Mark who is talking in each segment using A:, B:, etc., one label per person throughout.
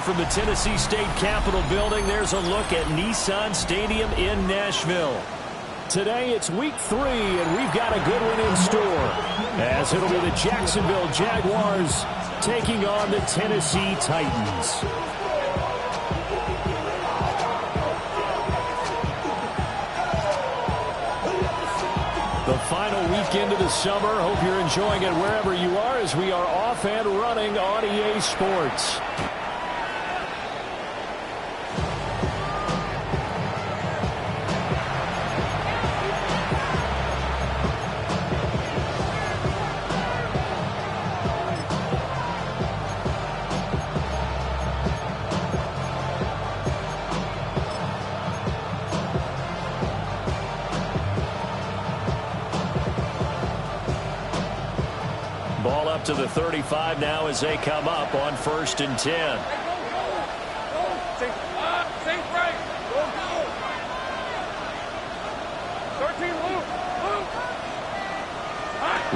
A: from the Tennessee State Capitol building. There's a look at Nissan Stadium in Nashville. Today it's week 3, and we've got a good one in store, as it'll be the Jacksonville Jaguars taking on the Tennessee Titans. The final weekend of the summer. Hope you're enjoying it wherever you are, as we are off and running on EA Sports. Ball up to the 35 now as they come up on 1st and 10.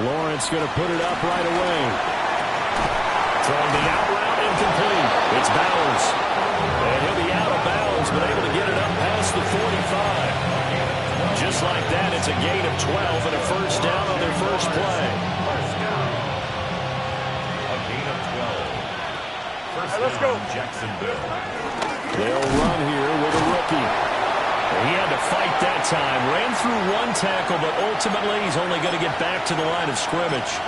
A: Lawrence going to put it up right away. Throwing the out route, incomplete. It's Bowers. And he'll be out of bounds, but able to get it up past the 45. Just like that, it's a gain of 12 and a first down on their first play.
B: Let's go.
A: Jacksonville. They'll run here with a rookie. He had to fight that time. Ran through one tackle, but ultimately he's only going to get back to the line of scrimmage.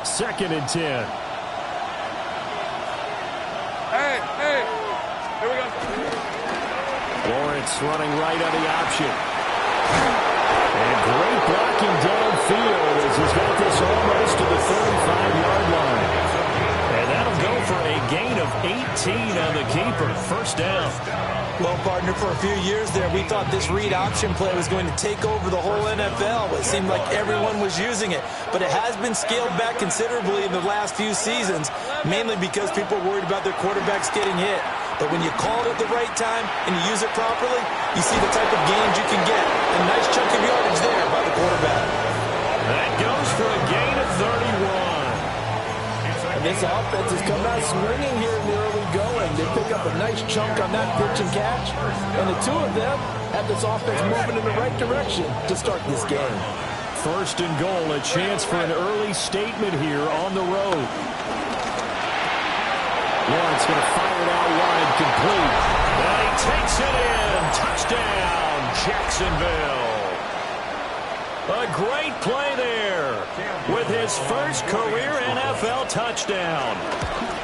A: Second and 10.
B: Hey, here we go.
A: Lawrence running right on the option. And great blocking downfield as he's got this almost to the 35-yard line. And that'll go for a gain of 18 on the keeper. First down.
C: Well, partner, for a few years there, we thought this read option play was going to take over the whole NFL. It seemed like everyone was using it. But it has been scaled back considerably in the last few seasons, mainly because people are worried about their quarterbacks getting hit. But when you call it at the right time and you use it properly, you see the type of gains you can get. A nice chunk of yardage there by the quarterback.
A: That goes for a gain of 31.
D: This offense has come out swinging here in the early going. They pick up a nice chunk on that pitch and catch. And the two of them have this offense moving in the right direction to start this game.
A: First and goal, a chance for an early statement here on the road. Lawrence going to fire it out wide, complete. And he takes it in. Touchdown, Jacksonville. A great play there with his first career NFL touchdown.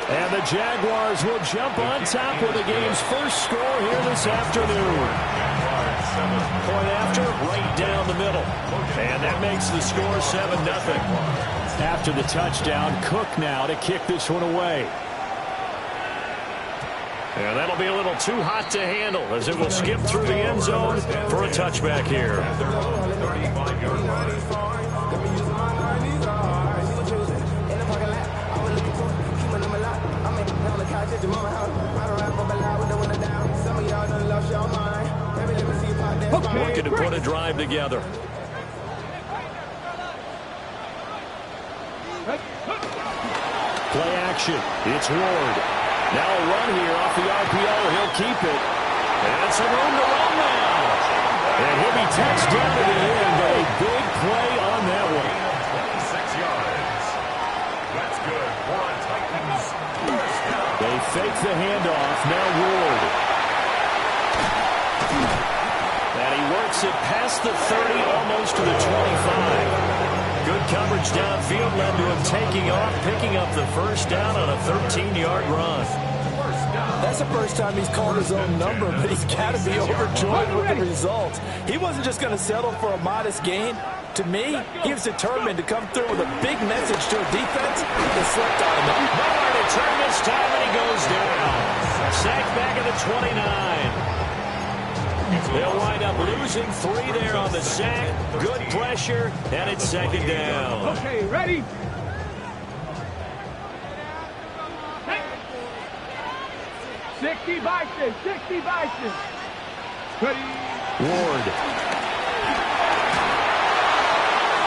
A: And the Jaguars will jump on top with the game's first score here this afternoon. Point after, right down the middle. And that makes the score 7-0. After the touchdown, Cook now to kick this one away. And that'll be a little too hot to handle as it will skip through the end zone for a touchback here. Looking to put a drive together. Play action. It's Ward. Now a run here off the RPO. He'll keep it. And some room to run now. And he'll be touched down to the end, but a big play on that one.
E: 26 yards. That's good. One Titans.
A: They fake the handoff. Now Ward. And he works it past the 30, almost to the 25. Good coverage downfield led to him taking off, picking up the first down on a 13-yard run.
D: That's the first time he's called his own number, but he's got to be overjoyed with the result. He wasn't just going to settle for a modest gain. To me, he was determined to come through with a big message to a defense that slept on him.
A: Nowhere to turn this time, and he goes down. Sacked back at the 29. They'll wind up losing 3 there on the sack. Good pressure, and it's second down.
B: Okay, ready? Hey. 60 Bison, 60 Bison. Ready?
A: Ward.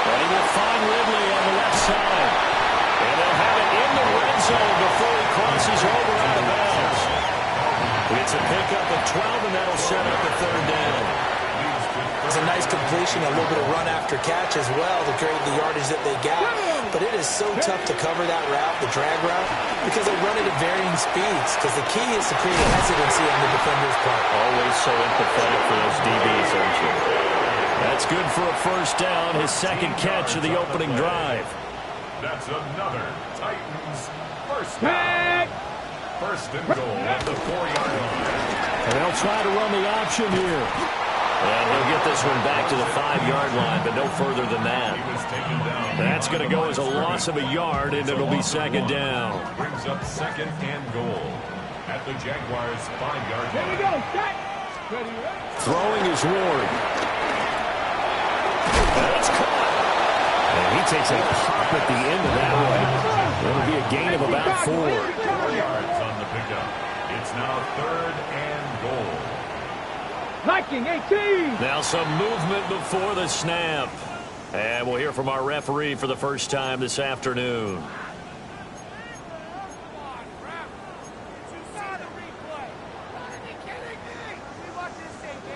A: And he will find Ridley on the left side. And they'll have it in the red zone before he crosses over out of bounds. It's a pickup of 12, and that'll set up a third down.
C: It's a nice completion, a little bit of run after catch as well to create the yardage that they got. But it is so tough to cover that route, the drag route, because they run it at varying speeds. Because the key is to create a hesitancy on the defender's part.
A: Always so empathetic for those DBs, aren't you? That's good for a first down, his second catch of the opening drive.
E: That's another Titans first down. First and goal at the 4-yard line.
A: And they'll try to run the option here. And he'll get this one back to the 5-yard line, but no further than that.
E: He was taken down.
A: That's going to go as a loss of a yard, and it'll be second down.
E: Brings up second and goal at the Jaguars' 5-yard line.
B: Here we go, set. Ready, ready.
A: Throwing is Ward. And it's caught. And he takes a pop at the end of that one. It'll be a gain of about 4.
E: 4 yards on the pickup. It's now third and goal.
B: Viking 18.
A: Now some movement before the snap. And we'll hear from our referee for the first time this afternoon.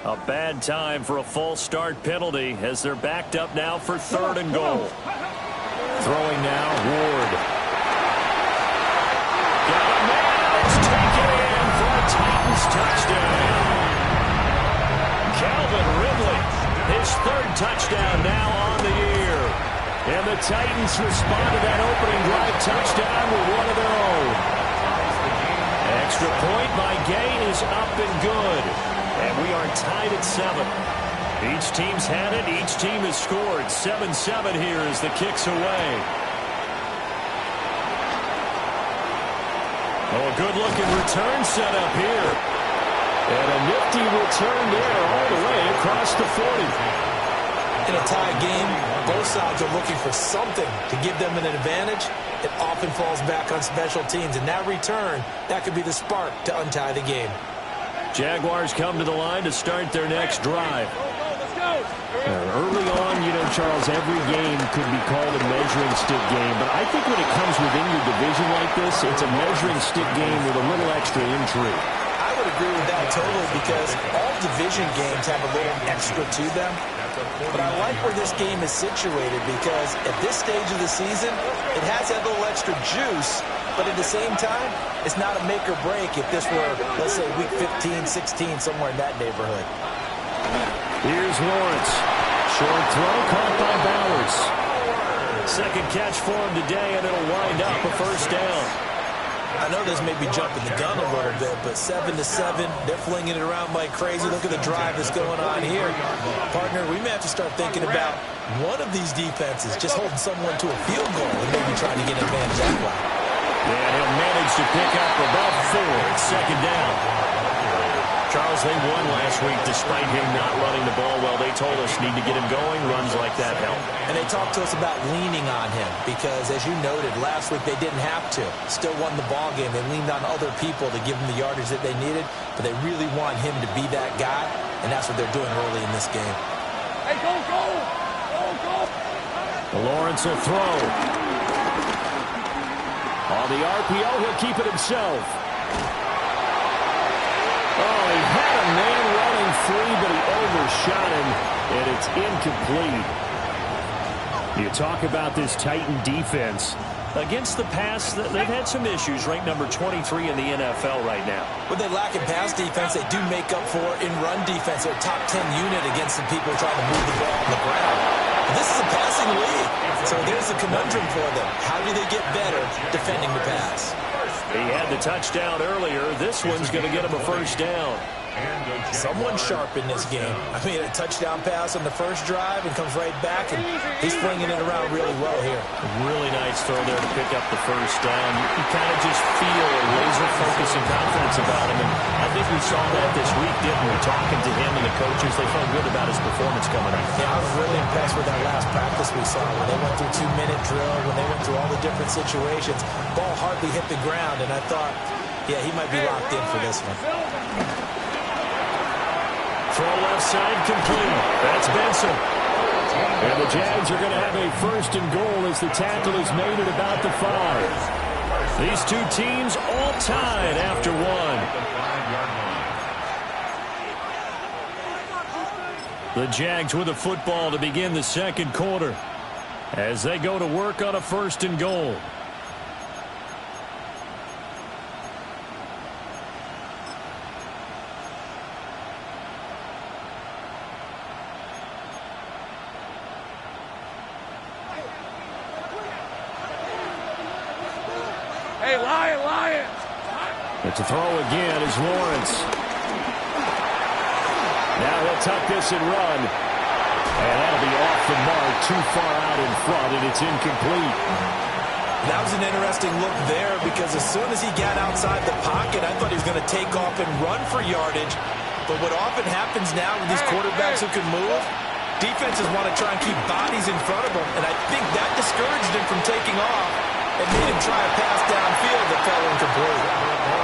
A: A bad time for a false start penalty as they're backed up now for third and goal. Throwing now, Ward. Got a man. It's taken in for a Titans touchdown. Calvin Ridley, his third touchdown now on the year. And the Titans respond to that opening drive touchdown with one of their own. Extra point by Gay is up and good. And we are tied at 7. Each team's had it. Each team has scored. 7-7 here as the kick's away. Oh, a good-looking return set up here. And a nifty return there all the way across the 40.
C: In a tie game, both sides are looking for something to give them an advantage. It often falls back on special teams. And that return, that could be the spark to untie the game.
A: Jaguars come to the line to start their next drive.
B: Let's go.
A: Early on, you know, Charles, every game could be called a measuring stick game. But I think when it comes within your division like this, it's a measuring stick game with a little extra intrigue.
C: I would agree with that totally because all division games have a little extra to them. But I like where this game is situated because at this stage of the season, it has that little extra juice. But at the same time, it's not a make or break if this were, let's say, week 15, 16, somewhere in that neighborhood.
A: Here's Lawrence. Short throw caught by Bowers. Second catch for him today, and it'll wind up a first down.
C: I know this may be jumping the gun a little bit, but 7-7, they're flinging it around like crazy. Look at the drive that's going on here. Partner, we may have to start thinking about one of these defenses just holding someone to a field goal and maybe trying to get an advantage that way.
A: And he'll manage to pick up about 4. It's second down. Charles, they won last week despite him not running the ball well. They told us need to get him going. Runs like that help.
C: And they talked to us about leaning on him because, as you noted, last week they didn't have to. Still won the ball game. They leaned on other people to give them the yardage that they needed, but they really want him to be that guy, and that's what they're doing early in this game.
B: Hey, go, go. Go, go.
A: Lawrence will throw. On the RPO, he'll keep it himself. Oh, he had a man running free, but he overshot him, and it's incomplete. You talk about this Titan defense. Against the pass, they've had some issues, ranked number 23 in the NFL right now.
C: What they lack in pass defense, they do make up for in run defense. They're a top 10 unit against some people trying to move the ball on the ground. This is a passing league, so there's a conundrum for them. How do they get better defending the pass?
A: He had the touchdown earlier. This one's going to get him a first down.
D: Someone sharp in this game. I mean, a touchdown pass on the first drive and comes right back, and he's flinging it around really well here.
A: Really nice throw there to pick up the first down. You kind of just feel a laser focus and confidence about him, and I think we saw that this week, didn't we? Talking to him and the coaches, they felt good about his performance coming up.
D: Yeah, I was really impressed with that last practice we saw when they went through 2-minute drill, when they went through all the different situations. Ball hardly hit the ground, and I thought, yeah, he might be locked in for this one.
A: Throw left side complete. That's Benson. And the Jags are going to have a first and goal as the tackle is made at about the 5. These two teams all tied after one. The Jags with the football to begin the second quarter as they go to work on a first and goal.
B: Hey, Lion!
A: But to throw again is Lawrence. Now he'll tuck this and run. And that'll be off the mark, too far out in front, and it's incomplete.
D: That was an interesting look there because as soon as he got outside the pocket, I thought he was going to take off and run for yardage. But what often happens now with these quarterbacks who can move, defenses want to try and keep bodies in front of them, and I think that discouraged him from taking off. It made him try a pass downfield that fell incomplete.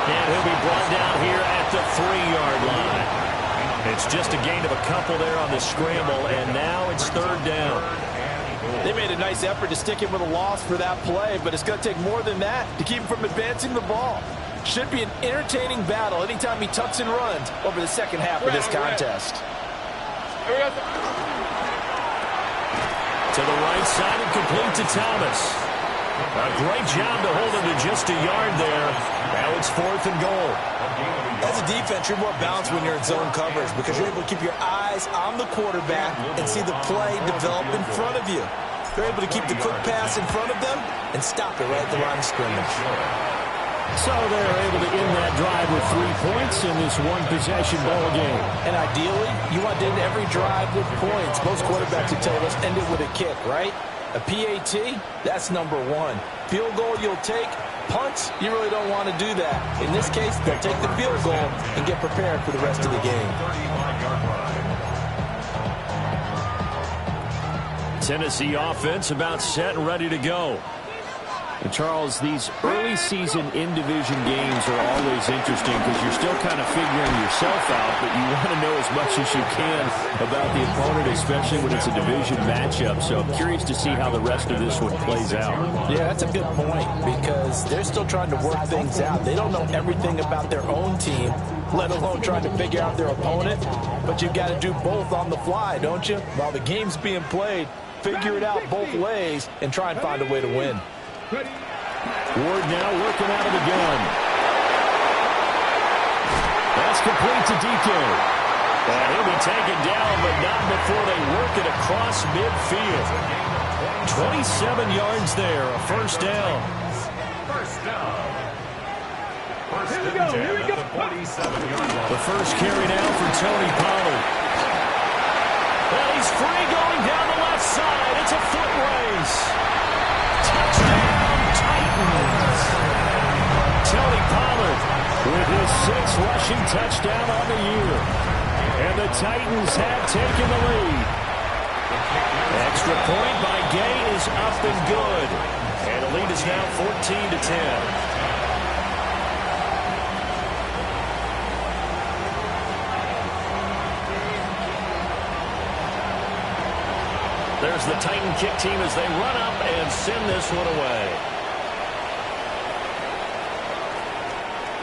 A: And he'll be brought down here at the 3-yard line. It's just a gain of a couple there on the scramble, and now it's third down.
D: They made a nice effort to stick him with a loss for that play, but it's going to take more than that to keep him from advancing the ball. Should be an entertaining battle anytime he tucks and runs over the second half of this contest.
A: To the right side and complete to Thomas. A great job to hold him to just a yard there. Now it's fourth and goal.
D: As a defense, you're more balanced when you're in zone coverage because you're able to keep your eyes on the quarterback and see the play develop in front of you. You're able to keep the quick pass in front of them and stop it right at the line of scrimmage.
A: So they're able to end that drive with 3 points in this one-possession ball game.
D: And ideally, you want to end every drive with points. Most quarterbacks would tell us end it with a kick, right? A PAT, that's number 1. Field goal you'll take. Punts, you really don't want to do that. In this case, they'll take the field goal and get prepared for the rest of the game.
A: Tennessee offense about set and ready to go. And Charles, these early season in-division games are always interesting because you're still kind of figuring yourself out, but you want to know as much as you can about the opponent, especially when it's a division matchup. So I'm curious to see how the rest of this one plays out.
D: Yeah, that's a good point because they're still trying to work things out. They don't know everything about their own team, let alone trying to figure out their opponent. But you've got to do both on the fly, don't you? While the game's being played, figure it out both ways and try and find a way to win.
A: Ward now working out of the gun. That's complete to DK. And he'll be taken down, but not before they work it across midfield. 27 yards there, a first down.
B: Here we go.
A: The first carry now for Tony Pollard. Well, he's free going down the left side. It's a foot race. Touchdown, Titans. Tony Pollard with his 6th rushing touchdown on the year. And the Titans have taken the lead. Extra point by Gay is up and good. And the lead is now 14-10. There's the Titan kick team as they run up and send this one away.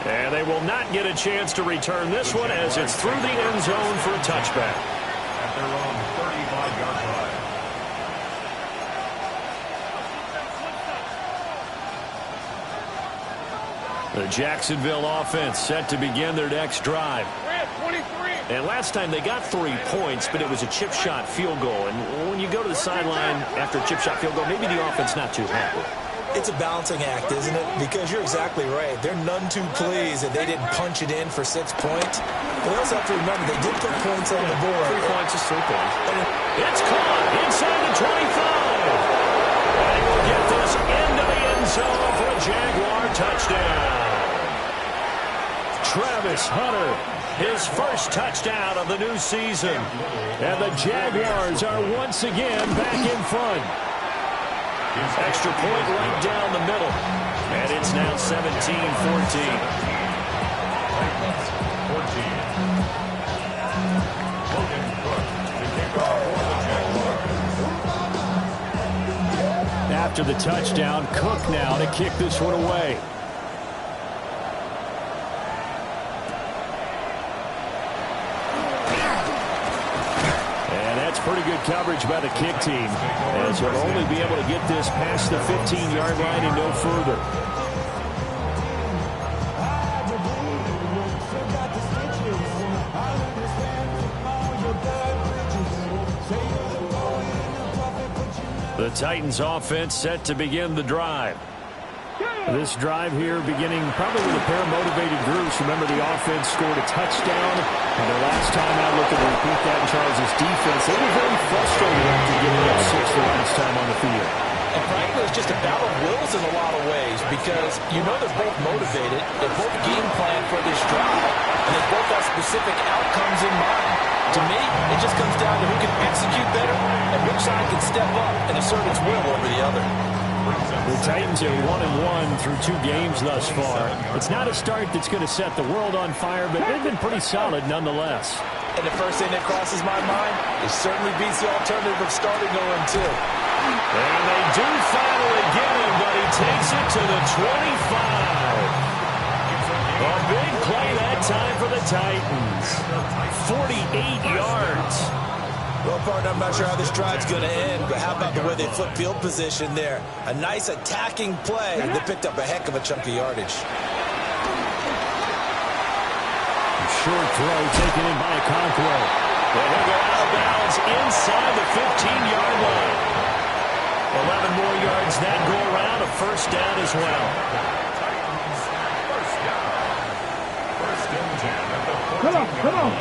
A: And they will not get a chance to return this one as it's through the end zone for a touchback.
E: At their own 35-yard line.
A: The Jacksonville offense set to begin their next drive. And last time they got 3 points, but it was a chip shot field goal. And when you go to the sideline after a chip shot field goal, maybe the offense not too happy.
C: It's a balancing act, isn't it? Because you're exactly right. They're none too pleased that they didn't punch it in for 6 points. But they also have to remember they did put points on the board.
A: 3 points is 3 points. It's caught inside the 25. And he will get this into the end zone for a Jaguar touchdown. Travis Hunter, his first touchdown of the new season. And the Jaguars are once again back in front. Extra point right down the middle. And it's now 17-14. After the touchdown, Cook now to kick this one away. And that's pretty good coverage by the kick team, as he'll only be able to get this past the 15-yard line and no further. The Titans offense set to begin the drive. This drive here beginning probably with a pair of motivated groups. Remember, the offense scored a touchdown. And the last time out, looking to repeat that in Charles' defense, they were very frustrated after giving up 6 the last time on the field.
D: And frankly, it's just a battle of wills in a lot of ways because you know they're both motivated. They both game plan for this drive. And they both have specific outcomes in mind. To me, it just comes down to who can execute better and which side can step up and assert its will over the other.
A: The Titans are 1-1 through 2 games thus far. It's not a start that's going to set the world on fire, but they've been pretty solid nonetheless.
D: And the first thing that crosses my mind, it certainly beats the alternative of starting 0-2.
A: And they do finally get him, but he takes it to the 25. A big play that time for the Titans. 48 yards.
C: Well, partner, I'm not sure how this drive's going to end, but how about the way they flip field position there? A nice attacking play. They picked up a heck of a chunk of yardage.
A: Short throw taken in by Okonkwo. And he'll go out of bounds inside the 15-yard line. 11 more yards that go around, a first down as well.
B: Come on.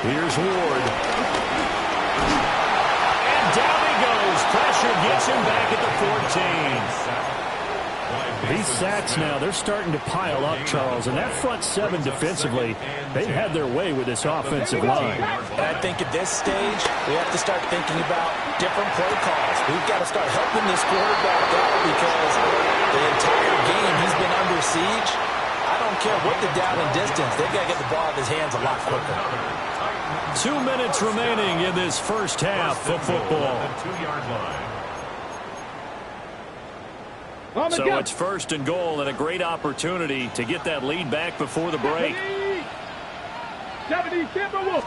A: Here's Ward. And down he goes. Pressure gets him back at the 14. These sacks now, they're starting to pile up, Charles. And that front 7 defensively, they've had their way with this offensive line.
D: And I think at this stage, we have to start thinking about different play calls. We've got to start helping this quarterback out because the entire game he's been under siege. I don't care what the down and distance. They've got to get the ball out of his hands a lot quicker.
A: 2 minutes remaining in this first half of football. So it's first and goal and a great opportunity to get that lead back before the break.
B: 70, Timberwolves.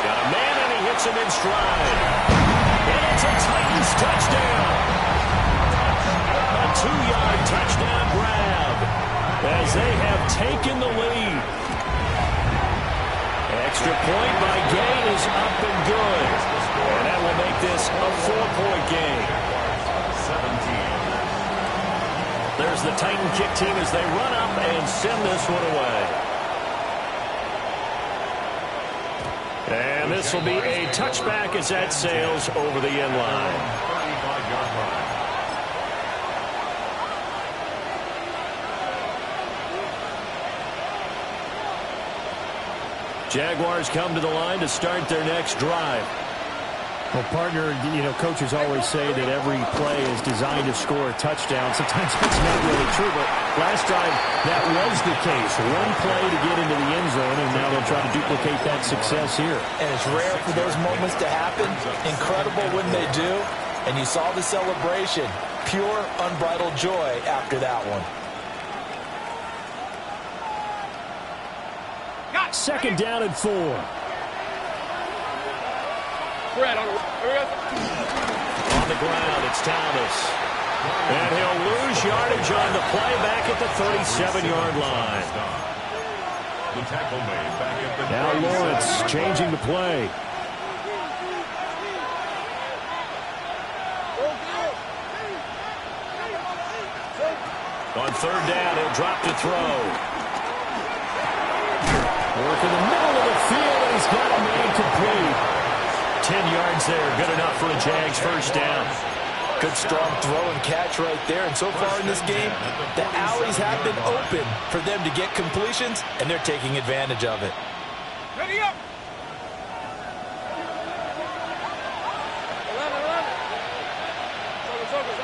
A: Got a man and he hits him in stride. And it's a Titans touchdown. A 2-yard touchdown grab as they have taken the lead. Extra point by Gain is up and good. And that will make this a 4-point game. There's the Titan kick team as they run up and send this one away. And this will be a touchback as that sails over the end line. Jaguars come to the line to start their next drive. Well, partner, you know, coaches always say that every play is designed to score a touchdown. Sometimes that's not really true, but last drive, that was the case. One play to get into the end zone, and now they'll try to duplicate that success here.
D: And it's rare for those moments to happen. Incredible when they do. And you saw the celebration. Pure, unbridled joy after that one.
A: Second down and 4.
B: Brad, on
A: the ground, it's Thomas. And he'll lose yardage on the play back at the 37-yard line. Now Lawrence changing the play. On third down, he'll drop to throw. Work in the middle of the field, and he's got it made complete. 10 yards there, good enough for a Jags first down.
D: Good strong throw and catch right there. And so far in this game, the alleys have been open for them to get completions, and they're taking advantage of it.
B: Ready up. 11. Focus.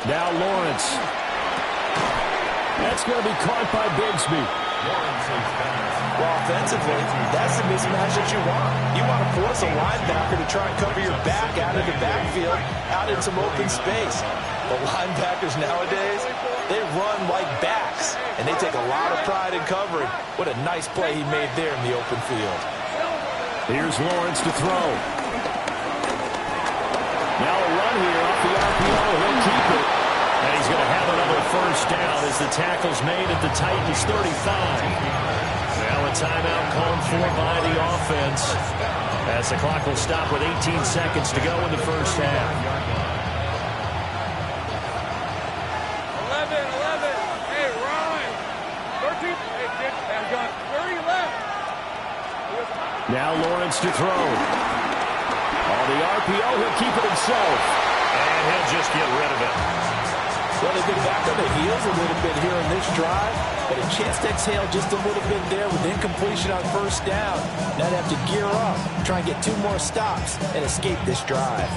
A: Now Lawrence. That's going to be caught by Bigsby.
D: Well, offensively, that's the mismatch that you want. You want to force a linebacker to try and cover your back out of the backfield, out in some open space. But linebackers nowadays, they run like backs, and they take a lot of pride in covering. What a nice play he made there in the open field.
A: Here's Lawrence to throw. Now a run here off the RPO. He'll keep it. And he's going to have another first down as the tackle's made at the Titans' 35. Now a timeout called for by the offense as the clock will stop with 18 seconds to go in the first half.
B: 11. Hey, Ryan. 13. Hey, kid. I'm going. Where are you left?
A: Now Lawrence to throw. On the RPO, he'll keep it himself. And he'll just get rid of it.
D: Well, they've been back on the heels a little bit here on this drive, but a chance to exhale just a little bit there with incompletion on first down. Now they have to gear up, try and get 2 more stops, and escape this drive.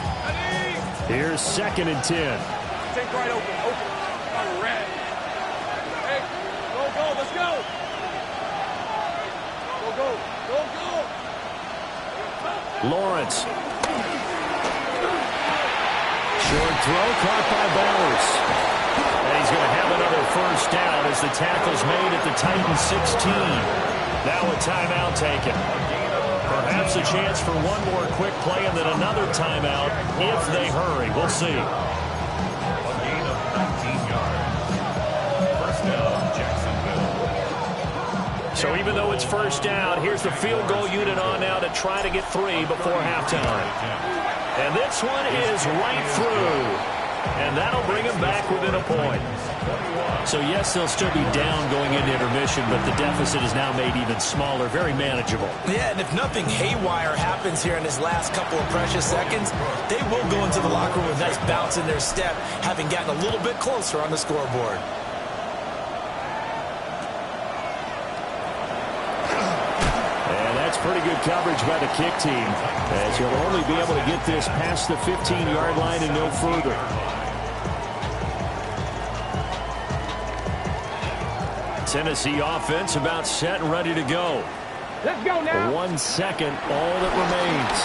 A: Here's 2nd and 10.
B: Take right open. Oh, red. Hey, go, let's go. Go.
A: Lawrence. Short throw caught by Bowers. And he's going to have another first down as the tackle's made at the Titans' 16. Now a timeout taken. Perhaps a chance for one more quick play and then another timeout if they hurry. We'll see.
E: A gain of 19 yards. First down, Jacksonville.
A: So even though it's first down, here's the field goal unit on now to try to get 3 before halftime. And this one is right through. And that'll bring them back within a point. So, yes, they'll still be down going into intermission, but the deficit is now made even smaller, very manageable.
D: Yeah, and if nothing haywire happens here in his last couple of precious seconds, they will go into the locker room with a nice bounce in their step, having gotten a little bit closer on the scoreboard.
A: That's pretty good coverage by the kick team, as he'll only be able to get this past the 15-yard line and no further. Tennessee offense about set and ready to go.
B: Let's go now.
A: 1 second, all that remains.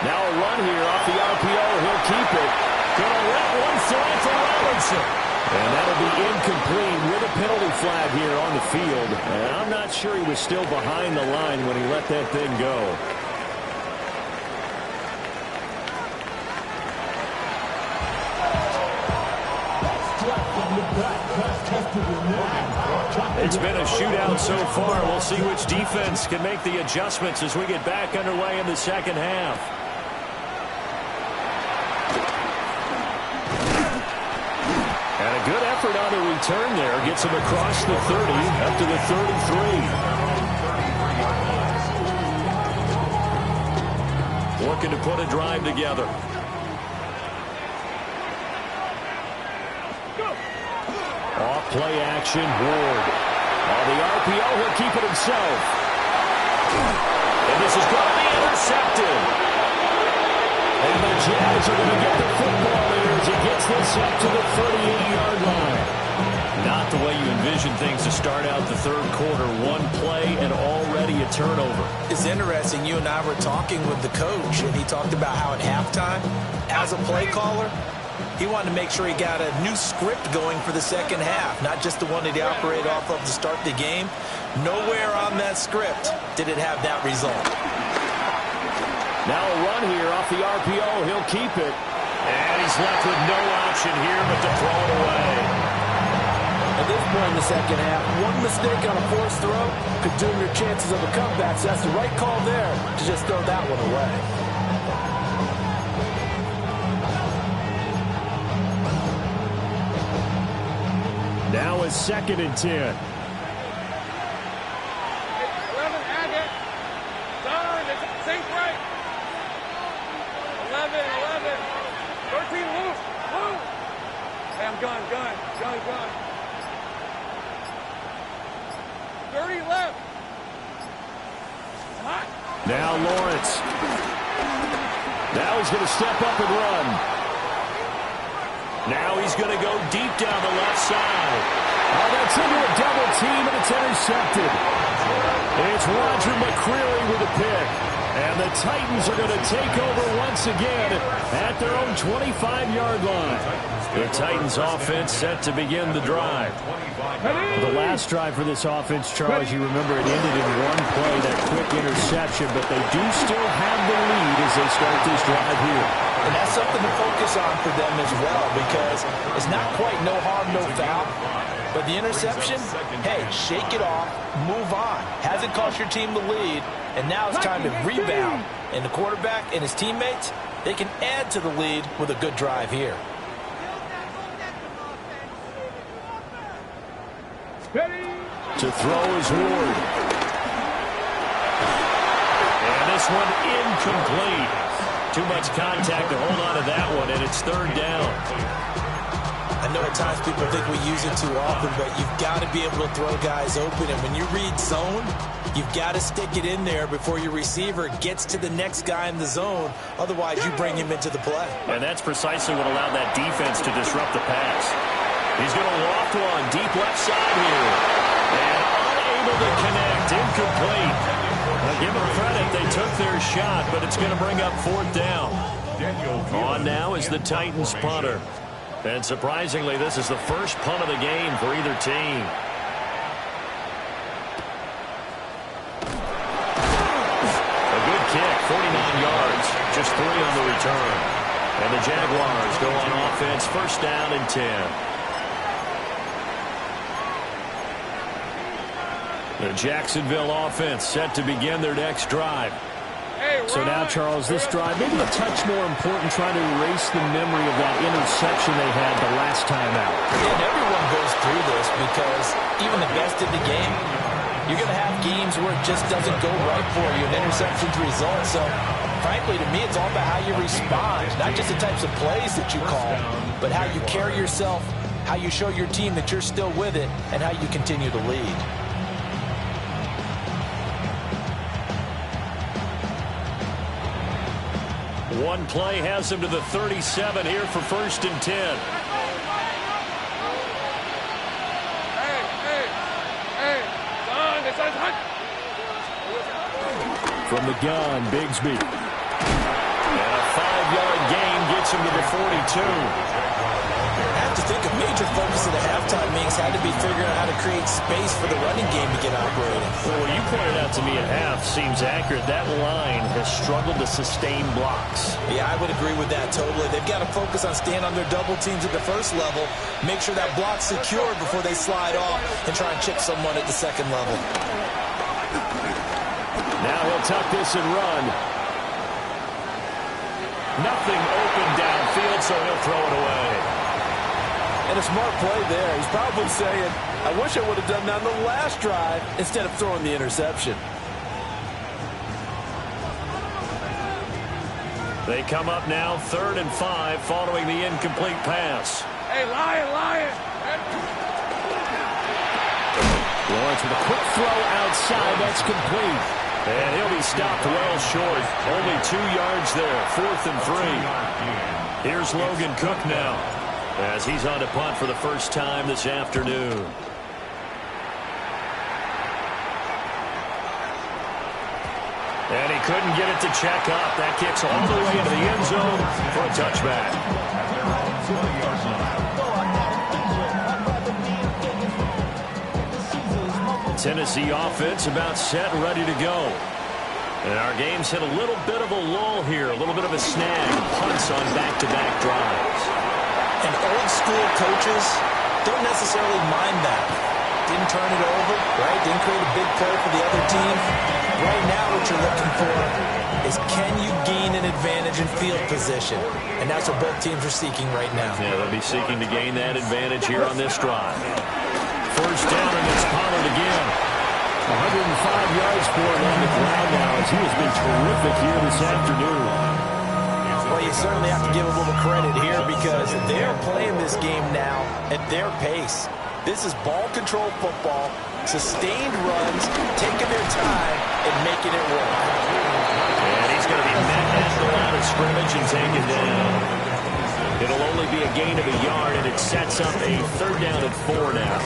A: Now a run here off the RPO. He'll keep it. Gonna let one fly for Robinson. And that'll be incomplete with a penalty flag here on the field. And I'm not sure he was still behind the line when he let that thing go. It's been a shootout so far. We'll see which defense can make the adjustments as we get back underway in the second half. And a good effort on the return there. Gets him across the 30, up to the 33. Looking to put a drive together. Off play action, Ward. On the RPO, he'll keep it himself. And this is going to be intercepted. And the Jags are going to get the football here as he gets this up to the 38-yard line. Not the way you envision things to start out the third quarter. One play and already a turnover.
D: It's interesting. You and I were talking with the coach, and he talked about how at halftime, as a play caller, he wanted to make sure he got a new script going for the second half, not just the one that he operated off of to start the game. Nowhere on that script did it have that result.
A: Now a run here off the RPO. He'll keep it. And he's left with no option here but to throw it away.
D: At this point in the second half, one mistake on a forced throw could doom your chances of a comeback. So that's the right call there to just throw that one away.
A: Now a 2nd and 10.
B: 11, add it. Done. It's sync right. 11. 13, move. Hey, I'm gun. 30 left. Hot.
A: Now Lawrence. Now he's going to step up and run. Now he's going to go deep down the left side. Oh, that's into a double team, and it's intercepted. It's Roger McCreary with a pick. And the Titans are going to take over once again at their own 25-yard line. The Titans offense set to begin the drive. The last drive for this offense, Charles, you remember it ended in one play, that quick interception, but they do still have the lead as they start this drive here.
D: And that's something to focus on for them as well, because it's not quite no harm, no foul. But the interception, hey, shake it off, move on. Hasn't cost your team the lead, and now it's time to rebound. And the quarterback and his teammates, they can add to the lead with a good drive here.
A: To throw is Ward. And this one incomplete. Too much contact to hold on to that one, and it's 3rd down.
D: I know at times people think we use it too often, but you've got to be able to throw guys open. And when you read zone, you've got to stick it in there before your receiver gets to the next guy in the zone. Otherwise, you bring him into the play.
A: And that's precisely what allowed that defense to disrupt the pass. He's going to loft one deep left side here. And unable to connect, incomplete. Now give them credit, they took their shot, but it's going to bring up 4th down. On now is the Titans punter. And surprisingly, this is the first punt of the game for either team. A good kick, 49 yards, just 3 on the return. And the Jaguars go on offense, 1st down and 10. The Jacksonville offense set to begin their next drive. So now, Charles, this drive, maybe a touch more important, trying to erase the memory of that interception they had the last time out.
D: And everyone goes through this because even the best in the game, you're going to have games where it just doesn't go right for you, and interceptions result. So, frankly, to me, it's all about how you respond, not just the types of plays that you call, but how you carry yourself, how you show your team that you're still with it, and how you continue to lead.
A: One play has him to the 37 here for 1st and 10.
B: Hey, Don, it's hot.
A: From the gun, Bigsby. And a 5-yard gain gets him to the 42.
D: I have to think a major focus of the halftime meetings had to be figuring out how to create space for the running game to get operating.
A: Well, what you pointed out to me at half seems accurate. That line has struggled to sustain blocks.
D: Yeah, I would agree with that totally. They've got to focus on staying on their double teams at the first level, make sure that block's secure before they slide off and try and chip someone at the second level.
A: Now he'll tuck this and run. Nothing open downfield, so he'll throw it away.
D: And a smart play there. He's probably saying, I wish I would have done that on the last drive instead of throwing the interception.
A: They come up now 3rd and 5 following the incomplete pass.
B: Hey, Lion.
A: Lawrence with a quick throw outside. That's complete. And he'll be stopped well short. Only 2 yards there. 4th and 3. Here's Logan Cook now, as he's on to punt for the first time this afternoon. And he couldn't get it to check up. That kicks all the way into the end zone for a touchback. Tennessee offense about set and ready to go. And our game's hit a little bit of a lull here, a little bit of a snag. Punts on back-to-back drives.
D: And old-school coaches don't necessarily mind that. Didn't turn it over, right? Didn't create a big play for the other team. Right now what you're looking for is, can you gain an advantage in field position? And that's what both teams are seeking right now.
A: Yeah, they'll be seeking to gain that advantage here on this drive. first down, and it's Pollard again.
F: 105 yards for him on the ground now, as he has been terrific here this afternoon.
D: Well, you certainly have to give a little credit here because they're playing this game now at their pace. This is ball control football, sustained runs, taking their time and making it work.
A: And he's going to be met at the line of scrimmage and taken down. It'll only be a gain of a yard, and it sets up a third down and 4 now.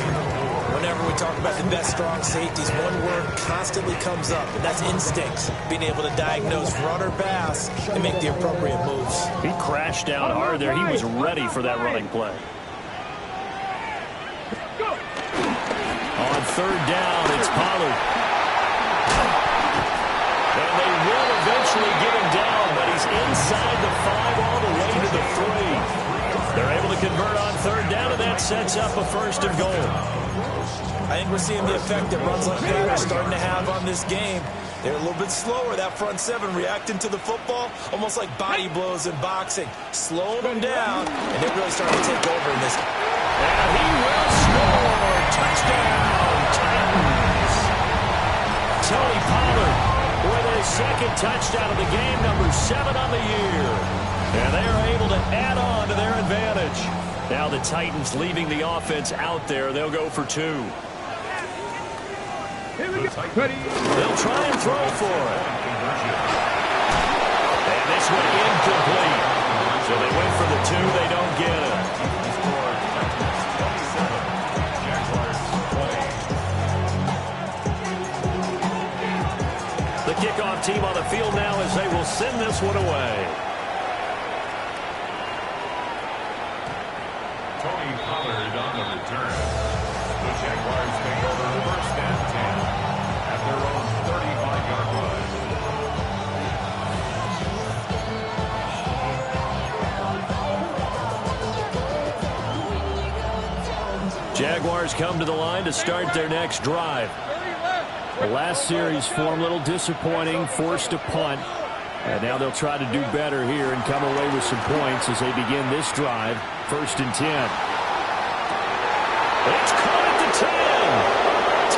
D: Whenever we talk about the best strong safeties, one word constantly comes up, and that's instincts. Being able to diagnose run or pass and make the appropriate moves.
F: He crashed down hard there. He was ready for that running play.
A: On third down, it's Pollard. And they will eventually get him down, but he's inside the 5 all the way to the 3. They're able to convert on third down, and that sets up a first and goal.
D: I think we're seeing the effect that runs like that are starting to have on this game. They're a little bit slower, that front 7, reacting to the football, almost like body blows in boxing. Slowing them down, and they're really starting to take over in this.
A: And he will score. Touchdown, Titans. Tony Pollard with his second touchdown of the game, number 7 on the year. And they are able to add on to their advantage. Now the Titans leaving the offense out there. They'll go for 2. They'll try and throw for it. And this one incomplete. So they went for the 2. They don't get it. The kickoff team on the field now as they will send this one away.
E: Tony Pollard on the return. The Jaguars take over first and 10 at their own 35-yard line.
A: Jaguars come to the line to start their next drive.
F: The last series for him, a little disappointing, forced a punt. And now they'll try to do better here and come away with some points as they begin this drive. First and 10.
A: It's caught at the 10.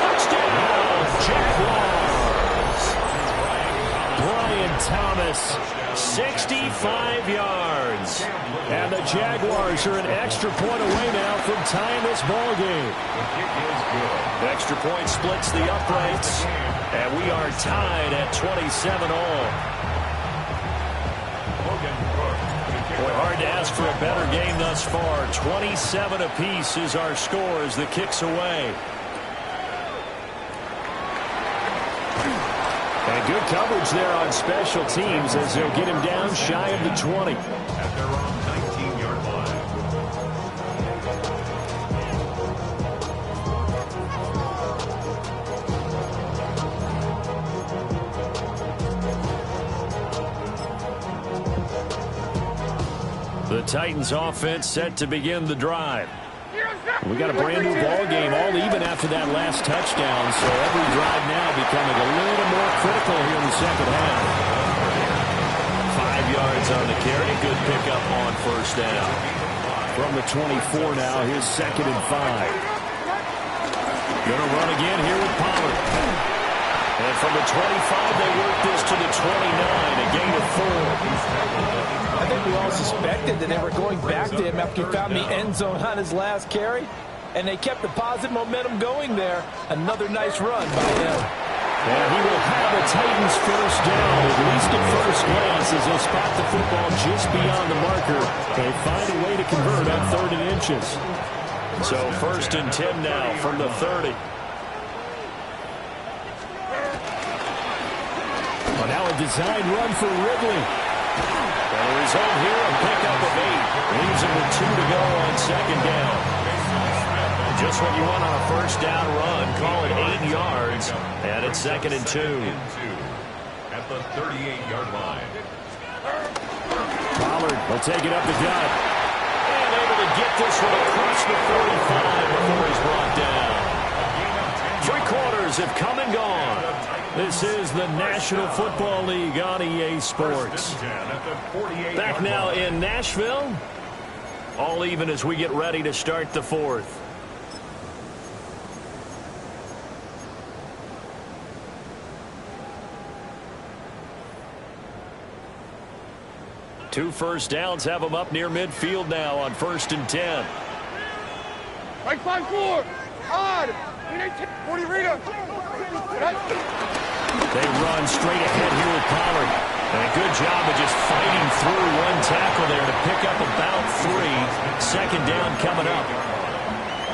A: Touchdown, Jaguars. Brian Thomas, 65 yards. And the Jaguars are an extra point away now from tying this ball game. Extra point splits the uprights. And we are tied at 27 all. Boy, hard to ask for a better game thus far. 27 apiece is our score as the kick's away. And good coverage there on special teams as they'll get him down shy of the 20.
E: At their own 19-yard line.
A: The Titans offense set to begin the drive. We got a brand new ball game, all even after that last touchdown, so every drive now becoming a little more critical here in the second half. 5 yards on the carry, good pickup on first down.
F: From the 24 now, here's second and 5.
A: Gonna run again here with Pollard. And from the 25, they work this to the 29, a gain of 4.
D: I think we all suspected that they were going back to him after he found the end zone on his last carry, and they kept the positive momentum going there. Another nice run by him.
F: And he will have a Titans first down, at least at first glance, as they'll spot the football just beyond the marker. They find a way to convert on 3rd and inches.
A: So first and 10 now from the 30.
F: Well, now a design run for Ridley.
A: And the result here, a pickup of 8. Leaves him with 2 to go on second down. Just what you want on a first down run. Call it 8 yards. And it's second and 2.
E: At the 38-yard line.
F: Pollard will take it up the gut.
A: And able to get this one across the 45 before he's brought down. 3 quarters have come and gone. This is the National Football League on EA Sports. Back now in Nashville. All even as we get ready to start the 4th. 2 first downs have them up near midfield now on 1st and 10.
B: Right 5-4. Odd. 40 Rita.
A: They run straight ahead here with Pollard. And a good job of just fighting through one tackle there to pick up about 3. 2nd down coming up.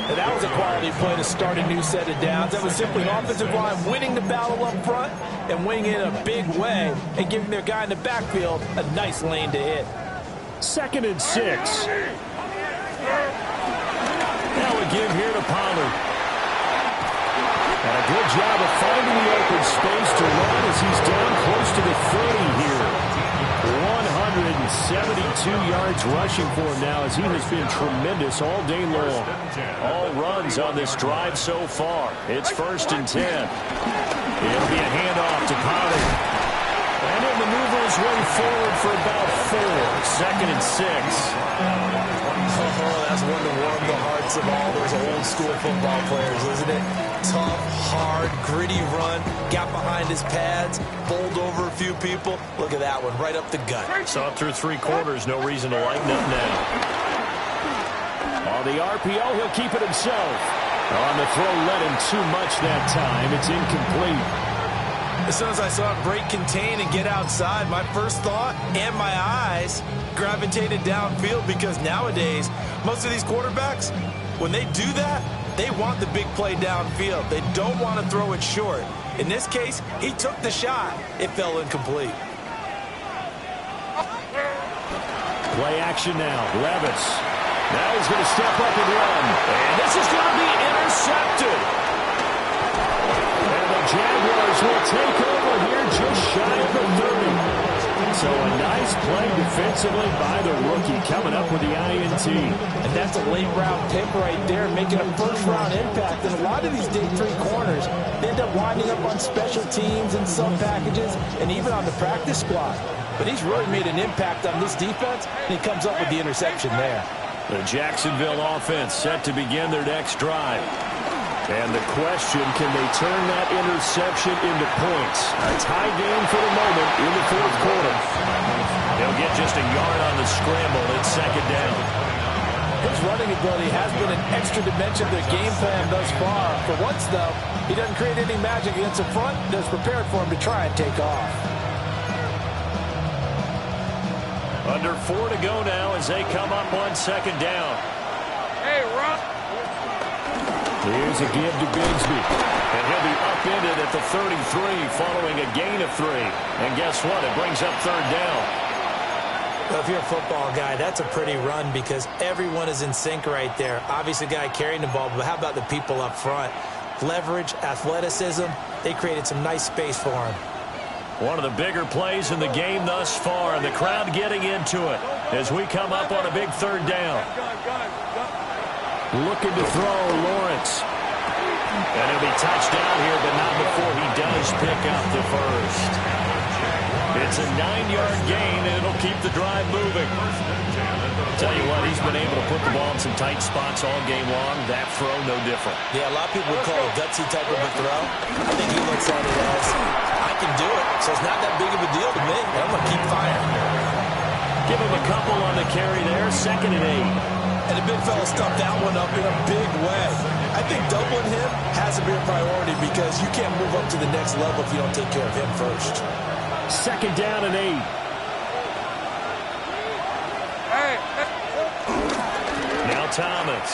D: And that was a quality play to start a new set of downs. That was simply an offensive line winning the battle up front and winning it in a big way and giving their guy in the backfield a nice lane to hit.
F: 2nd and 6.
A: Now a give here to Pollard. And a good job of finding the open space to run as he's down close to the 30 here. 172 yards rushing for him now as he has been tremendous all day long. All runs on this drive so far. It's 1st and 10. It'll be a handoff to Pollard. And he'll maneuver his way forward for about 4. 2nd and 6.
C: Oh, that's one to warm the hearts of all those old-school football players, isn't it? Tough, hard, gritty run, got behind his pads, bowled over a few people. Look at that one, right up the gut.
A: Saw through 3 quarters, no reason to lighten up now.
F: On the RPO, he'll keep it himself. On the throw, led him too much that time. It's incomplete.
C: As soon as I saw it break contain and get outside, my first thought and my eyes gravitated downfield because nowadays, most of these quarterbacks, when they do that, they want the big play downfield. They don't want to throw it short. In this case, he took the shot. It fell incomplete.
F: Play action now. Levis. Now he's going to step up and run. And this is going to be intercepted. And the Jaguars will take over here just shy of the 30. So a nice play defensively by the rookie coming up with the INT.
D: And that's a late-round pick right there, making a first-round impact. And a lot of these day 3 corners, they end up winding up on special teams and sub packages and even on the practice squad. But he's really made an impact on this defense, and he comes up with the interception there.
A: The Jacksonville offense set to begin their next drive. And the question, can they turn that interception into points? A tie game for the moment in the 4th quarter. They'll get just a yard on the scramble. It's 2nd down.
D: His running ability has been an extra dimension of their game plan thus far. For once, though, he doesn't create any magic against the front. That's prepared for him to try and take off.
A: Under 4 to go now as they come up on 2nd down.
B: Hey, Rob.
F: Here's a give to Bigsby.
A: And he'll be upended at the 33 following a gain of 3. And guess what? It brings up 3rd down.
C: Well, if you're a football guy, that's a pretty run because everyone is in sync right there. Obviously, the guy carrying the ball, but how about the people up front? Leverage, athleticism, they created some nice space for him.
A: One of the bigger plays in the game thus far, and the crowd getting into it as we come up on a big 3rd down.
F: Looking to throw, Lawrence.
A: And he'll be touched down here, but not before he does pick up the first. It's a 9-yard gain, and it'll keep the drive moving. Tell you what, he's been able to put the ball in some tight spots all game long. That throw, no different.
C: Yeah, a lot of people would call it a gutsy type of a throw. I think he looks at it as, I can do it, so it's not that big of a deal to me. I'm going to keep firing.
A: Give him a couple on the carry there, 2nd and 8.
C: And the big fella stuffed that one up in a big way. I think doubling him has to be a priority because you can't move up to the next level if you don't take care of him first.
F: 2nd down and 8.
B: Hey.
A: Now Thomas.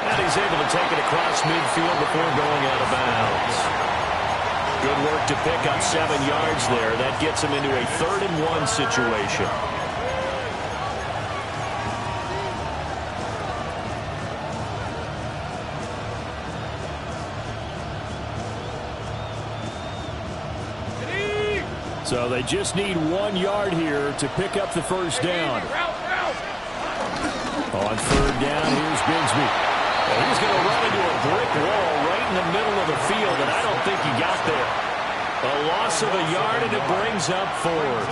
A: And he's able to take it across midfield before going out of bounds. Good work to pick up 7 yards there. That gets him into a 3rd and 1 situation.
F: So they just need 1 yard here to pick up the first down. On 3rd down, here's Bigsby.
A: And he's going to run into a brick wall right in the middle of the field, and I don't think he got there. A loss of a yard, and it brings up 4th.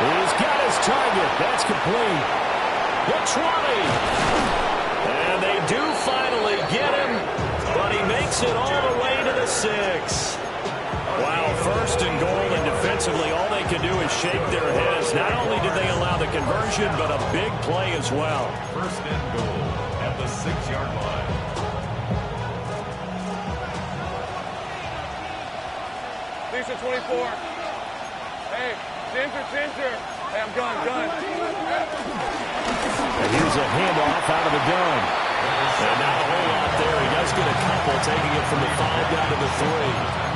F: He's got his target. That's complete. The 20.
A: do finally get him, but he makes it all the way to the 6.
F: Wow, first and goal, and defensively all they can do is shake their heads. Not only did they allow the conversion, but a big play as well.
E: First and goal at the 6-yard line.
B: Lisa 24. Hey, Ginger. Hey, I'm gun.
F: And here's a handoff out of the gun.
A: And not a whole lot there. He does get a couple, taking it from the 5 down to the 3.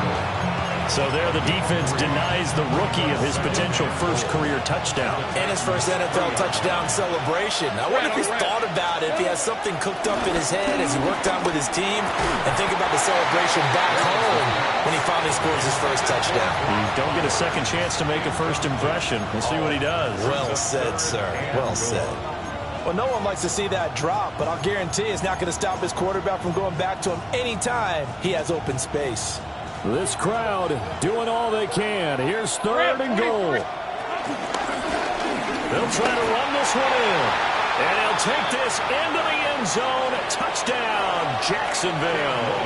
A: So there the defense denies the rookie of his potential first career touchdown.
C: And his first NFL touchdown celebration. I wonder if he's thought about it, if he has something cooked up in his head as he worked on with his team, and think about the celebration back home when he finally scores his first touchdown.
F: You don't get a second chance to make a first impression. We'll see what he does.
C: Well said, sir. Well said.
D: Well, no one likes to see that drop, but I'll guarantee it's not going to stop his quarterback from going back to him anytime he has open space.
F: This crowd doing all they can. Here's 3rd and goal.
A: They'll try to run this one in. And he'll take this into the end zone. Touchdown, Jacksonville.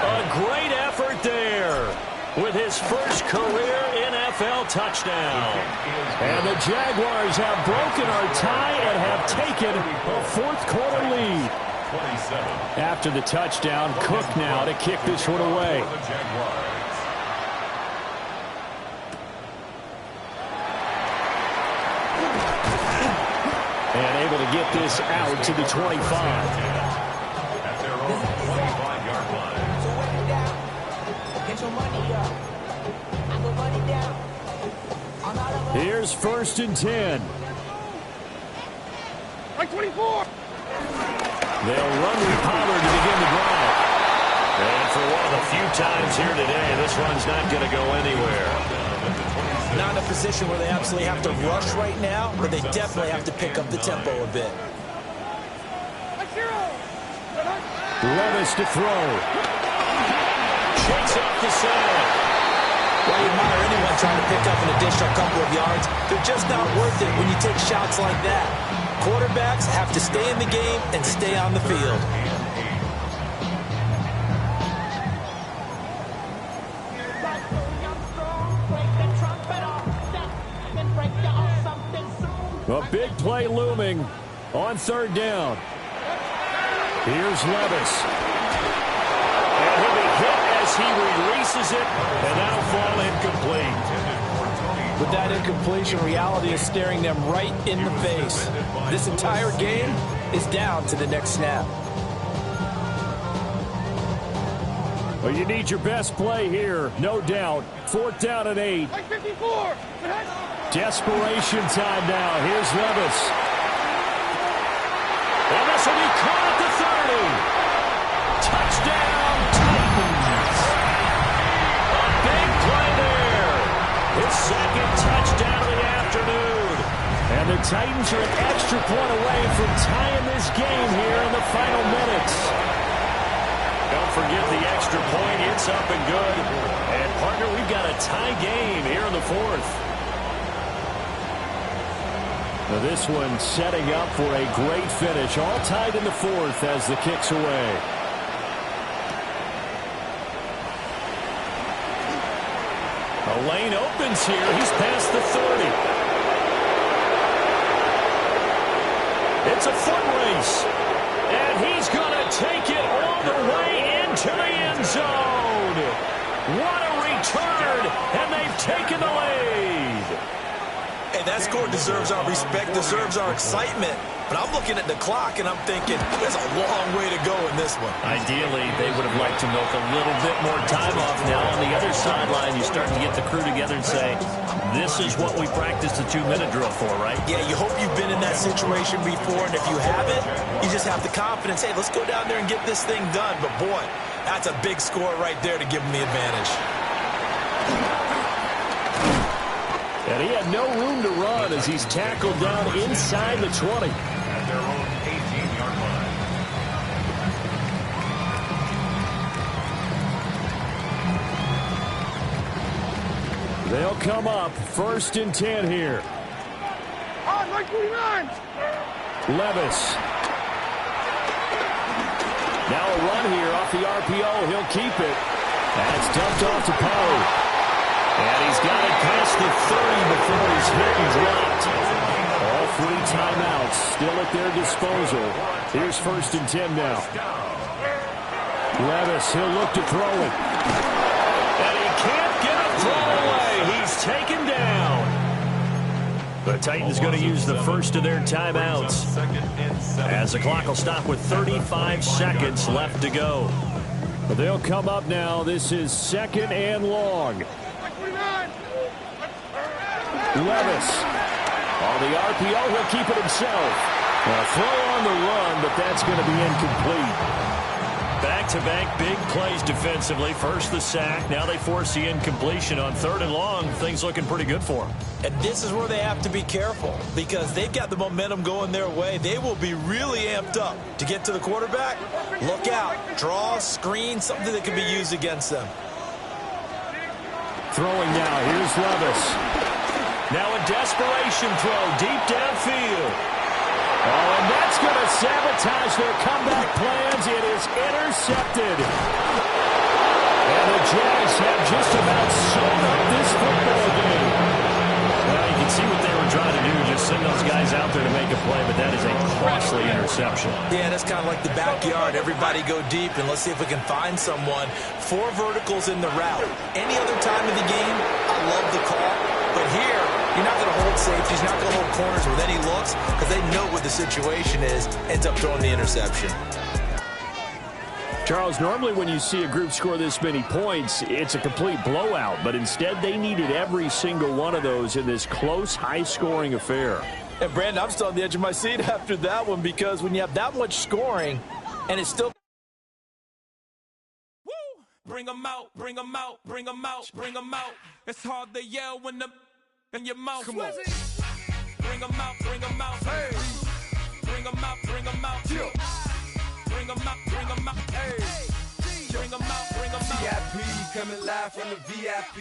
A: A great effort there with his first career NFL touchdown.
F: And the Jaguars have broken our tie and have taken a 4th quarter lead.
E: 27.
F: After the touchdown, Cook now to kick this one away. And able to get this out to the 25.
E: At their own 25-yard line.
G: So wet it down. Get your money up. I go money down. I'm out of
F: Here's 1st and 10.
B: Like 24.
F: They'll run with Pollard to begin the drive.
A: And for one of the few times here today, this run's not going to go anywhere.
C: Not in a position where they absolutely have to rush right now, but they definitely have to pick up the tempo a bit.
F: Levis to throw.
A: Shakes off the side.
C: Well, you admire anyone trying to pick up an additional couple of yards. They're just not worth it when you take shots like that. Quarterbacks have to stay in the game and stay on the field.
F: A big play looming on 3rd down. Here's Levis.
A: And he'll be hit as he releases it, and that'll fall incomplete.
D: With that incompletion, reality is staring them right in the face. This entire game is down to the next snap.
F: Well, you need your best play here, no doubt. 4th down and 8.
B: Like 54.
F: Desperation time now. Here's Levis.
A: And this will be caught at the 30. Touchdown, Titans. A big play there. His 2nd touchdown of the afternoon.
F: And the Titans are an extra point away from tying this game here in the final minutes.
A: Don't forget the extra point. It's up and good. And, partner, we've got a tie game here in the 4th.
F: Now this one setting up for a great finish. All tied in the 4th as the kick's away.
A: A lane opens here. He's past the 30. It's a foot race. And he's going to take it all the way into the end zone. What a return. And they've taken the lead.
C: Hey, that score deserves our respect, deserves our excitement. But I'm looking at the clock, and I'm thinking, there's a long way to go in this one.
A: Ideally, they would have liked to milk a little bit more time off. Now, on the other sideline, you start to get the crew together and say, this is what we practiced the 2-minute drill for, right?
C: Yeah, you hope you've been in that situation before, and if you haven't, you just have the confidence, hey, let's go down there and get this thing done. But, boy, that's a big score right there to give them the advantage.
F: And he had no room to run as he's tackled down inside the 20.
E: At their own 18-yard line.
F: They'll come up 1st and 10 here.
B: On, like 49.
F: Levis. Now a run here off the RPO. He'll keep it. That's dumped off to Poe. And he's got it past the 30 before he's hit and dropped. All 3 timeouts still at their disposal. Here's 1st and 10 now. Levis, he'll look to throw it.
A: And he can't get a throw away. He's taken down. The Titans going to use the first of their timeouts, as the clock will stop with 35 seconds left to go.
F: But they'll come up now. This is 2nd and long. Levis. On the RPO, he'll keep it himself. A throw on the run, but that's going to be incomplete.
A: Back-to-back big plays defensively. First the sack. Now they force the incompletion on 3rd and long. Things looking pretty good for them.
C: And this is where they have to be careful, because they've got the momentum going their way. They will be really amped up to get to the quarterback. Look out. Draw, screen, something that can be used against them.
F: Throwing now. Here's Levis.
A: Now a desperation throw deep downfield.
F: Oh, and that's going to sabotage their comeback plans. It is intercepted. And the Jags have just about sewn up this football game.
A: Well, you can see what they were trying to do, just send those guys out there to make a play, but that is a costly interception.
C: Yeah, that's kind of like the backyard. Everybody go deep, and let's see if we can find someone. 4 verticals in the route. Any other time of the game, I love the call. But here, you're not going to hold safeties, you're not going to hold corners with any looks, because they know what the situation is, ends up throwing the interception.
F: Charles, normally when you see a group score this many points, it's a complete blowout, but instead they needed every single one of those in this close, high-scoring affair.
C: And Brandon, I'm still on the edge of my seat after that one, because when you have that much scoring, and it's still...
H: Woo! Bring them out, bring them out, bring them out, bring them out. It's hard to yell when the... in your mouth. Come on. Bring them out, bring them out. Hey. Bring them out, bring them out. Yeah. Bring them out, bring them out. Hey. Bring them out, bring them out. VIP coming live from the VIP.